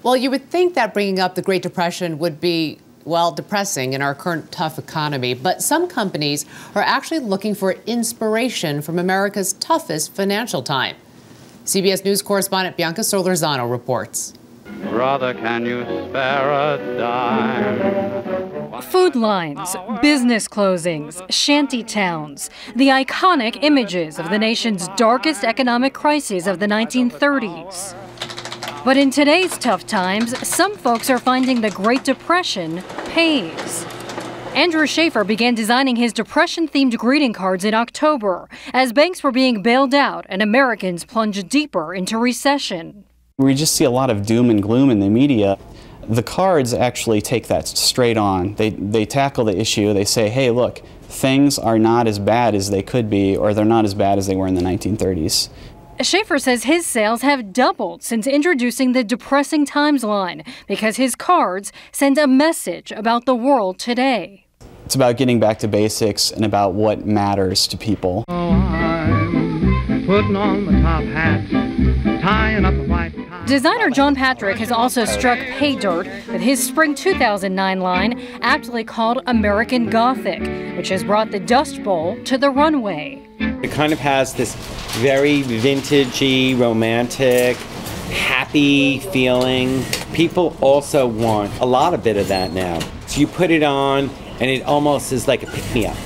Well, you would think that bringing up the Great Depression would be, well, depressing in our current tough economy. But some companies are actually looking for inspiration from America's toughest financial time. CBS News correspondent Bianca Solorzano reports. Brother, can you spare a dime? Food lines, business closings, shanty towns, the iconic images of the nation's darkest economic crises of the 1930s. But in today's tough times, some folks are finding the Great Depression pays. Andrew Schaefer began designing his Depression-themed greeting cards in October as banks were being bailed out and Americans plunged deeper into recession. We just see a lot of doom and gloom in the media. The cards actually take that straight on. They tackle the issue. They say, hey, look, things are not as bad as they could be, or they're not as bad as they were in the 1930s. Schaefer says his sales have doubled since introducing the Depressing Times line because his cards send a message about the world today. It's about getting back to basics and about what matters to people. Oh, I'm putting on the top hat, tying up the white tie. Designer John Patrick has also struck pay dirt with his spring 2009 line, aptly called American Gothic, which has brought the Dust Bowl to the runway. It kind of has this very vintagey, romantic, happy feeling. People also want a lot of bit of that now. So you put it on and it almost is like a pick-me-up.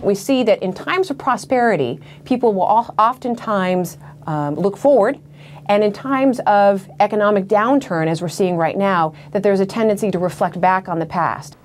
We see that in times of prosperity, people will oftentimes look forward, and in times of economic downturn, as we're seeing right now, that there's a tendency to reflect back on the past.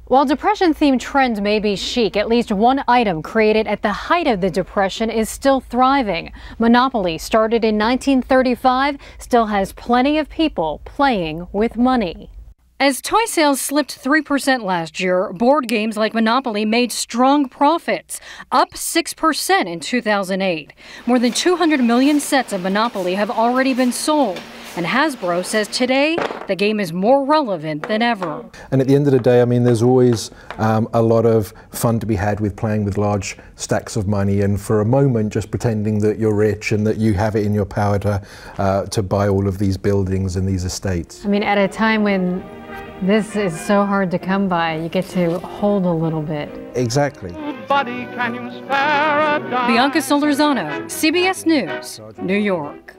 While Depression-themed trends may be chic, at least one item created at the height of the Depression is still thriving. Monopoly, started in 1935, still has plenty of people playing with money. As toy sales slipped 3% last year, board games like Monopoly made strong profits, up 6% in 2008. More than 200 million sets of Monopoly have already been sold. And Hasbro says today the game is more relevant than ever. And at the end of the day, I mean, there's always a lot of fun to be had with playing with large stacks of money, and for a moment just pretending that you're rich and that you have it in your power to buy all of these buildings and these estates. I mean, at a time when this is so hard to come by, you get to hold a little bit. Exactly. Buddy, can you spare a dime? Bianca Solorzano, CBS News, New York.